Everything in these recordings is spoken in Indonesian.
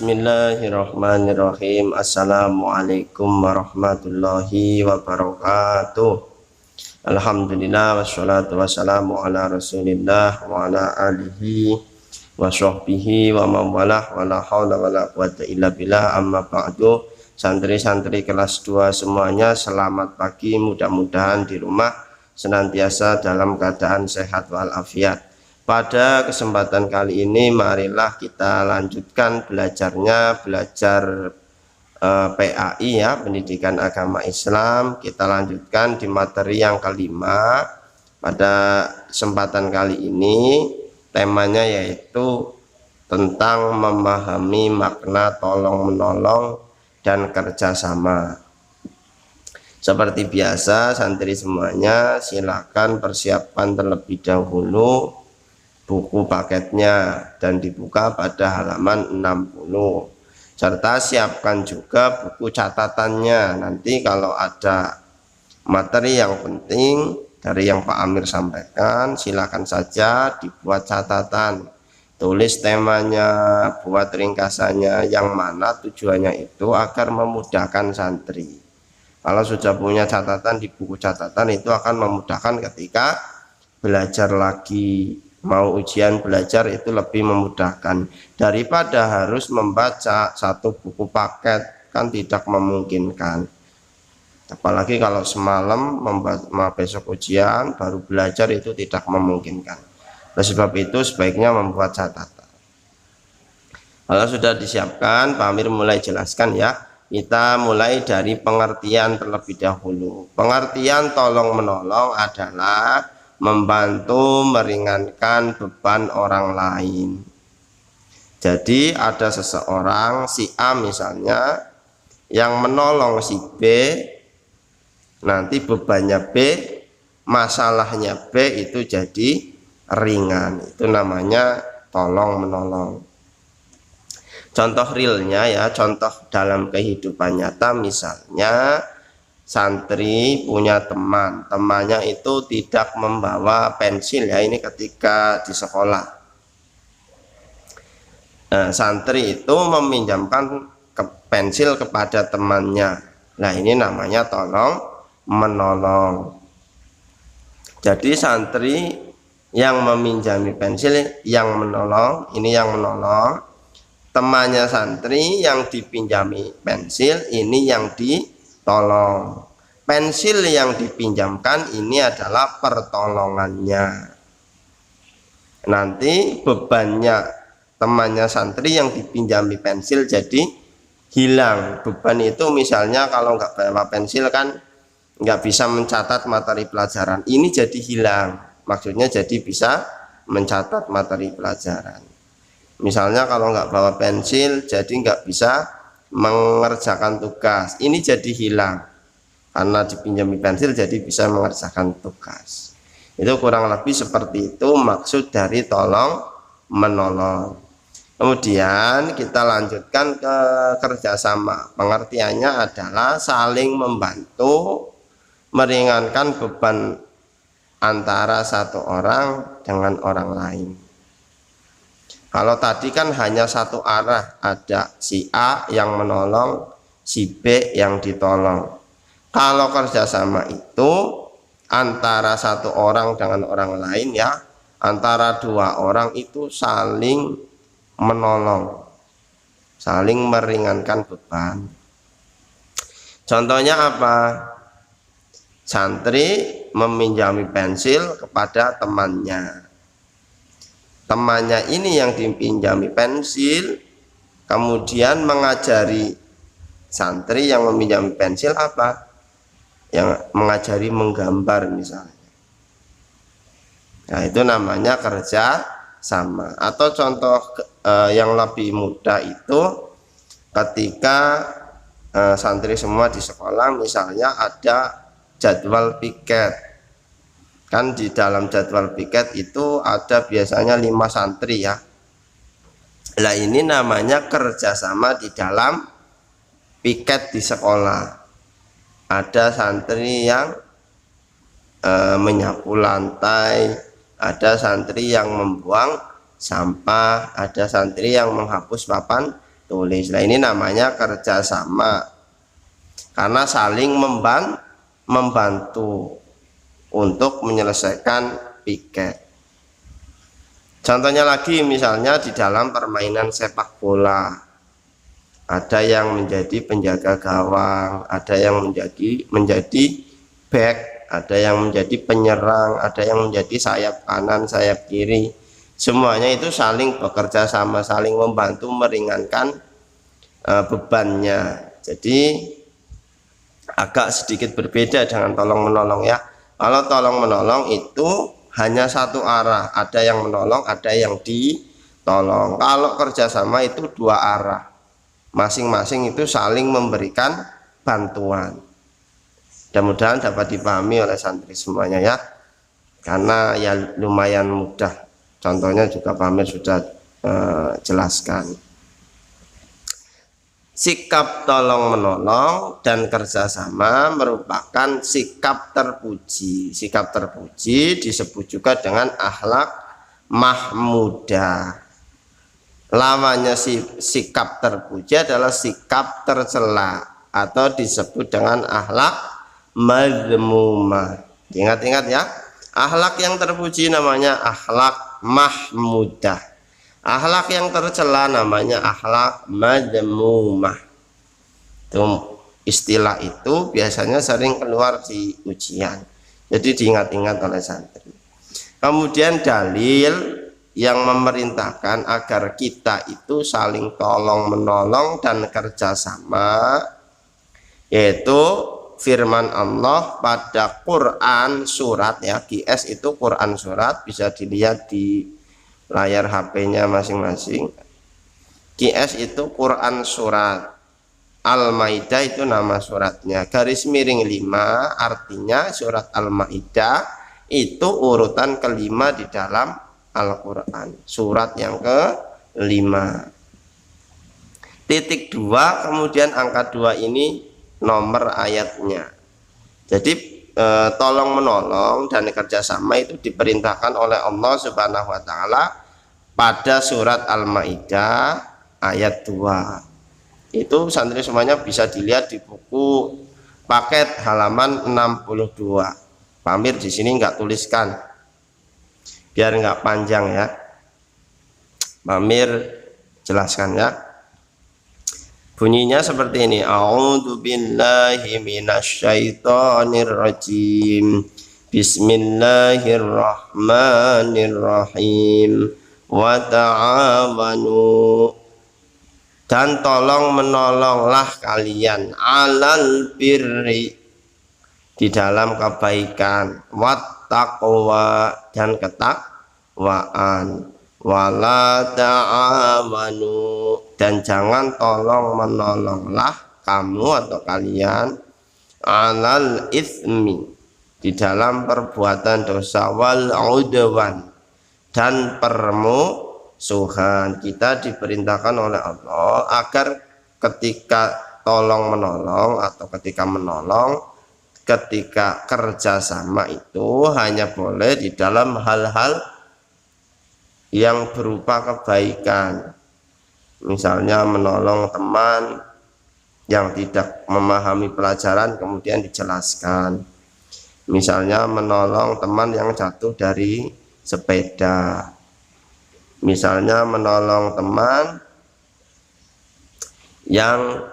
Bismillahirrahmanirrahim. Assalamualaikum warahmatullahi wabarakatuh. Alhamdulillah wassalatu wassalamu ala rasulillah wa ala alihi wa sahbihi wa mawalah wa la hawla wa la quwata illa billah, amma ba'du. Santri-santri kelas 2 semuanya, selamat pagi. Mudah-mudahan di rumah senantiasa dalam keadaan sehat walafiat. Pada kesempatan kali ini marilah kita lanjutkan belajar PAI ya, Pendidikan Agama Islam. Kita lanjutkan di materi yang kelima. Pada kesempatan kali ini temanya yaitu tentang memahami makna tolong-menolong dan kerjasama. Seperti biasa, santri semuanya silakan persiapkan terlebih dahulu buku paketnya dan dibuka pada halaman 60, serta siapkan juga buku catatannya. Nanti kalau ada materi yang penting dari yang Pak Amir sampaikan, silakan saja dibuat catatan, tulis temanya, buat ringkasannya, yang mana tujuannya itu agar memudahkan santri. Kalau sudah punya catatan di buku catatan, itu akan memudahkan ketika belajar lagi, mau ujian belajar itu lebih memudahkan daripada harus membaca satu buku paket, kan tidak memungkinkan. Apalagi kalau semalam besok ujian baru belajar, itu tidak memungkinkan. Oleh sebab itu sebaiknya membuat catatan. Kalau sudah disiapkan, Pak Amir mulai jelaskan ya. Kita mulai dari pengertian terlebih dahulu. Pengertian tolong menolong adalah membantu meringankan beban orang lain. Jadi ada seseorang, si A misalnya, yang menolong si B, nanti bebannya B, masalahnya B itu jadi ringan. Itu namanya tolong menolong. Contoh realnya ya, contoh dalam kehidupan nyata, misalnya santri punya teman, temannya itu tidak membawa pensil ya, ini ketika di sekolah. Nah, santri itu meminjamkan pensil kepada temannya. Nah, ini namanya tolong menolong. Jadi santri yang meminjami pensil, yang menolong, ini yang menolong. Temannya santri yang dipinjami pensil, ini yang tolong. Pensil yang dipinjamkan ini adalah pertolongannya. Nanti bebannya temannya santri yang dipinjami pensil jadi hilang. Beban itu misalnya kalau nggak bawa pensil kan nggak bisa mencatat materi pelajaran. Ini jadi hilang. Maksudnya jadi bisa mencatat materi pelajaran. Misalnya kalau nggak bawa pensil jadi nggak bisa mengerjakan tugas, ini jadi hilang. Karena dipinjami pensil jadi bisa mengerjakan tugas. Itu kurang lebih seperti itu maksud dari tolong menolong. Kemudian kita lanjutkan ke kerjasama. Pengertiannya adalah saling membantu meringankan beban antara satu orang dengan orang lain. Kalau tadi kan hanya satu arah, ada si A yang menolong, si B yang ditolong. Kalau kerjasama itu antara satu orang dengan orang lain ya, antara dua orang itu saling menolong, saling meringankan beban. Contohnya apa? Santri meminjami pensil kepada temannya. Temannya ini yang dipinjami pensil, kemudian mengajari santri yang meminjami pensil apa? Yang mengajari menggambar misalnya. Nah, itu namanya kerja sama. Atau contoh yang lebih mudah itu ketika santri semua di sekolah misalnya ada jadwal piket. Kan di dalam jadwal piket itu ada biasanya 5 santri ya. Nah, ini namanya kerjasama di dalam piket di sekolah. Ada santri yang menyapu lantai, ada santri yang membuang sampah, ada santri yang menghapus papan tulis. Nah ini namanya kerjasama karena saling membantu untuk menyelesaikan piket. Contohnya lagi misalnya di dalam permainan sepak bola, ada yang menjadi penjaga gawang, ada yang menjadi back, ada yang menjadi penyerang, ada yang menjadi sayap kanan, sayap kiri. Semuanya itu saling bekerja sama, saling membantu meringankan bebannya. Jadi agak sedikit berbeda dengan tolong menolong ya. Kalau tolong menolong itu hanya satu arah, ada yang menolong, ada yang ditolong. Kalau kerjasama itu dua arah, masing-masing itu saling memberikan bantuan. Mudah-mudahan dapat dipahami oleh santri semuanya ya, karena ya lumayan mudah. Contohnya juga Pak Amir sudah jelaskan. Sikap tolong menolong dan kerjasama merupakan sikap terpuji. Sikap terpuji disebut juga dengan akhlak mahmudah. Lawannya sikap terpuji adalah sikap tercela atau disebut dengan akhlak madmumah. Ingat-ingat ya, akhlak yang terpuji namanya akhlak mahmudah, akhlak yang tercela namanya akhlak madmumah. Istilah itu biasanya sering keluar di ujian, jadi diingat-ingat oleh santri. Kemudian dalil yang memerintahkan agar kita itu saling tolong menolong dan kerjasama, yaitu firman Allah pada Quran surat ya, GS itu Quran surat, bisa dilihat di layar HP-nya masing-masing. GS itu Quran surat, Al-Maidah itu nama suratnya, garis miring 5 artinya surat Al-Maidah itu urutan kelima di dalam Al-Quran, surat yang ke-5. Titik 2 kemudian angka 2 ini nomor ayatnya. Jadi tolong menolong dan kerjasama itu diperintahkan oleh Allah Subhanahu wa Ta'ala pada surat Al-Maidah ayat 2. Itu santri semuanya bisa dilihat di buku paket halaman 62. Pamir di sini nggak tuliskan biar nggak panjang ya. Pamir jelaskan ya. Bunyinya seperti ini. A'udzu billahi minasyaitonir rajim. Bismillahirrahmanirrahim. Wa ta'awanu, dan tolong menolonglah kalian alal birri, di dalam kebaikan, wattaqwa, dan ketakwaan, wala ta'awanu, dan jangan tolong menolonglah kamu atau kalian alal ismi, di dalam perbuatan dosa, wal udwan, dan permusuhan. Kita diperintahkan oleh Allah agar ketika tolong menolong atau ketika menolong, ketika kerjasama itu hanya boleh di dalam hal-hal yang berupa kebaikan. Misalnya menolong teman yang tidak memahami pelajaran kemudian dijelaskan. Misalnya menolong teman yang jatuh dari sepeda. Misalnya menolong teman yang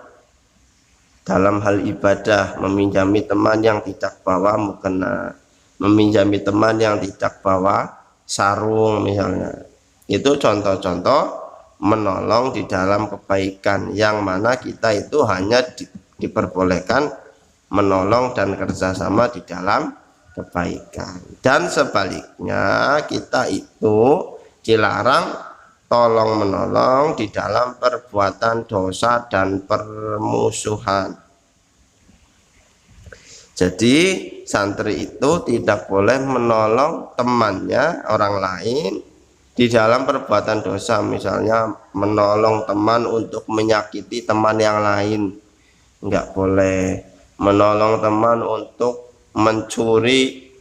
dalam hal ibadah, meminjami teman yang tidak bawa mukena, meminjami teman yang tidak bawa sarung misalnya. Itu contoh-contoh menolong di dalam kebaikan, yang mana kita itu hanya diperbolehkan menolong dan kerjasama di dalam kebaikan, dan sebaliknya kita itu dilarang tolong menolong di dalam perbuatan dosa dan permusuhan. Jadi santri itu tidak boleh menolong temannya orang lain di dalam perbuatan dosa, misalnya menolong teman untuk menyakiti teman yang lain, enggak boleh. Menolong teman untuk mencuri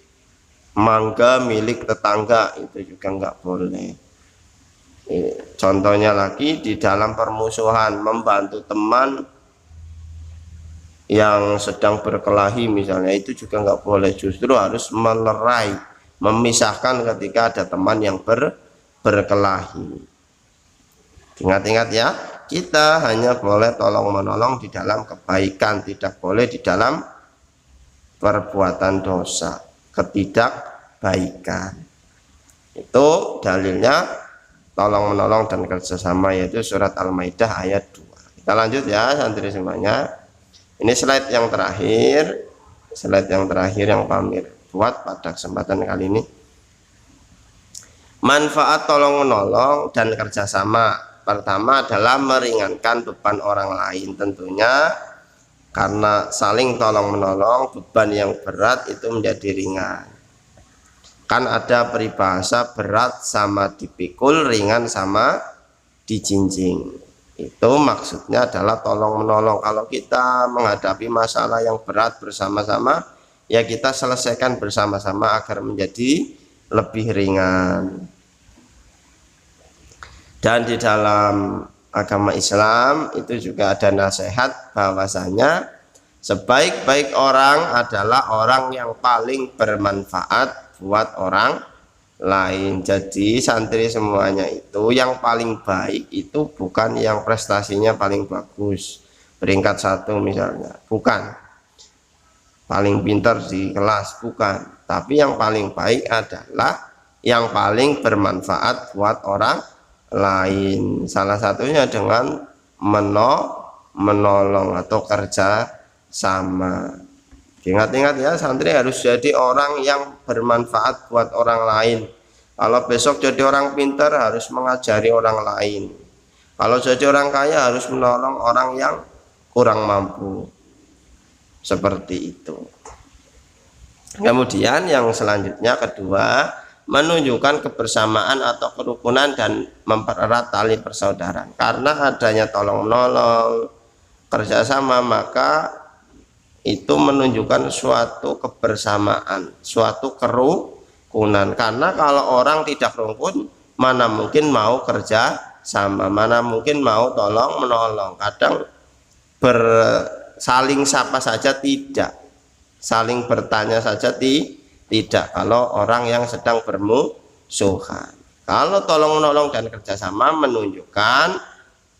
mangga milik tetangga, itu juga enggak boleh. Contohnya lagi, di dalam permusuhan membantu teman yang sedang berkelahi misalnya, itu juga nggak boleh, justru harus melerai, memisahkan ketika ada teman yang berkelahi. Ingat-ingat ya, kita hanya boleh tolong menolong di dalam kebaikan, tidak boleh di dalam perbuatan dosa, ketidakbaikan. Itu dalilnya tolong menolong dan kerjasama, yaitu surat Al-Maidah ayat 2. Kita lanjut ya santri semuanya. Ini slide yang terakhir, yang pamir buat pada kesempatan kali ini. Manfaat tolong menolong dan kerjasama, pertama adalah meringankan beban orang lain. Tentunya karena saling tolong menolong, beban yang berat itu menjadi ringan. Kan ada peribahasa, berat sama dipikul, ringan sama dijinjing. Itu maksudnya adalah tolong menolong. Kalau kita menghadapi masalah yang berat bersama-sama, ya kita selesaikan bersama-sama agar menjadi lebih ringan. Dan di dalam agama Islam itu juga ada nasihat bahwasanya sebaik-baik orang adalah orang yang paling bermanfaat buat orang lain. Jadi santri semuanya itu yang paling baik itu bukan yang prestasinya paling bagus, peringkat 1 misalnya, bukan, paling pintar di kelas, bukan, tapi yang paling baik adalah yang paling bermanfaat buat orang lain. Salah satunya dengan menolong atau kerja sama. Ingat-ingat ya, santri harus jadi orang yang bermanfaat buat orang lain. Kalau besok jadi orang pintar, harus mengajari orang lain. Kalau jadi orang kaya, harus menolong orang yang kurang mampu. Seperti itu. Kemudian yang selanjutnya, kedua, menunjukkan kebersamaan atau kerukunan dan mempererat tali persaudaraan. Karena adanya tolong menolong, kerjasama, maka itu menunjukkan suatu kebersamaan, suatu kerukunan. Karena kalau orang tidak rukun, mana mungkin mau kerja sama, mana mungkin mau tolong menolong. Kadang saling sapa saja tidak, saling bertanya saja tidak, kalau orang yang sedang bermusuhan. Kalau tolong menolong dan kerjasama menunjukkan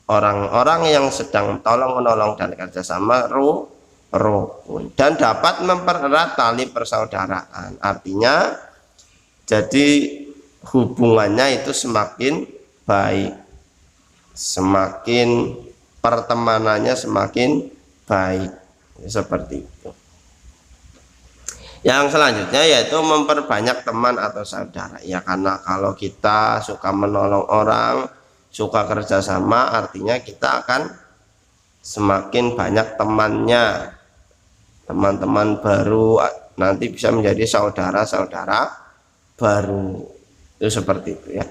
orang-orang yang sedang tolong menolong dan kerjasama rukun dan dapat mempererat tali persaudaraan. Artinya jadi hubungannya itu semakin baik, semakin pertemanannya semakin baik, seperti itu. Yang selanjutnya yaitu memperbanyak teman atau saudara. Ya, karena kalau kita suka menolong orang, suka kerjasama, artinya kita akan semakin banyak temannya, teman-teman baru, nanti bisa menjadi saudara-saudara baru. Itu seperti itu ya.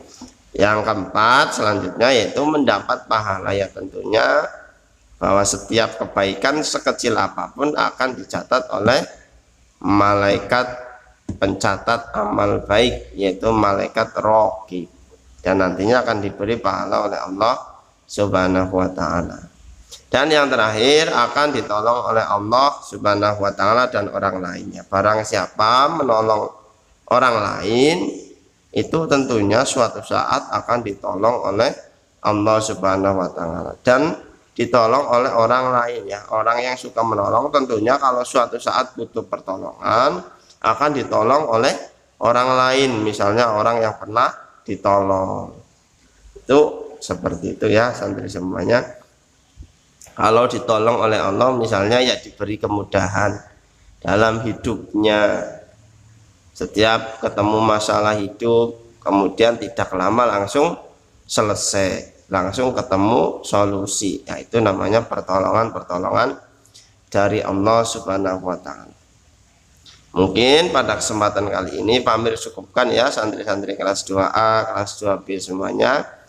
Yang keempat selanjutnya yaitu mendapat pahala. Ya, tentunya bahwa setiap kebaikan sekecil apapun akan dicatat oleh malaikat pencatat amal baik, yaitu malaikat raqib, dan nantinya akan diberi pahala oleh Allah Subhanahu wa ta'ala. Dan yang terakhir, akan ditolong oleh Allah Subhanahu wa ta'ala dan orang lainnya. Barang siapa menolong orang lain, itu tentunya suatu saat akan ditolong oleh Allah Subhanahu wa ta'ala dan ditolong oleh orang lain ya. Orang yang suka menolong tentunya kalau suatu saat butuh pertolongan akan ditolong oleh orang lain, misalnya orang yang pernah ditolong. Itu seperti itu ya santri semuanya. Kalau ditolong oleh Allah misalnya ya diberi kemudahan dalam hidupnya, setiap ketemu masalah hidup kemudian tidak lama langsung selesai, langsung ketemu solusi. Ya, itu namanya pertolongan dari Allah Subhanahu wa ta'ala. Mungkin pada kesempatan kali ini pamir cukupkan ya santri-santri kelas 2A, kelas 2B semuanya.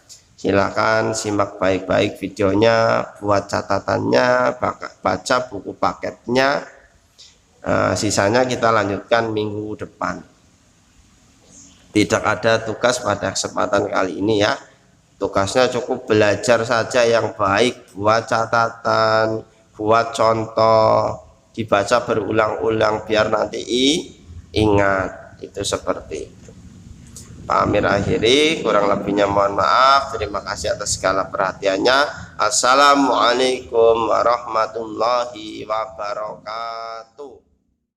Silakan simak baik-baik videonya, buat catatannya, baca buku paketnya. Sisanya kita lanjutkan minggu depan. Tidak ada tugas pada kesempatan kali ini ya. Tugasnya cukup belajar saja yang baik, buat catatan, buat contoh, dibaca berulang-ulang biar nanti ingat. Itu seperti itu. Pak Amir akhiri, kurang lebihnya mohon maaf. Terima kasih atas segala perhatiannya. Assalamualaikum warahmatullahi wabarakatuh.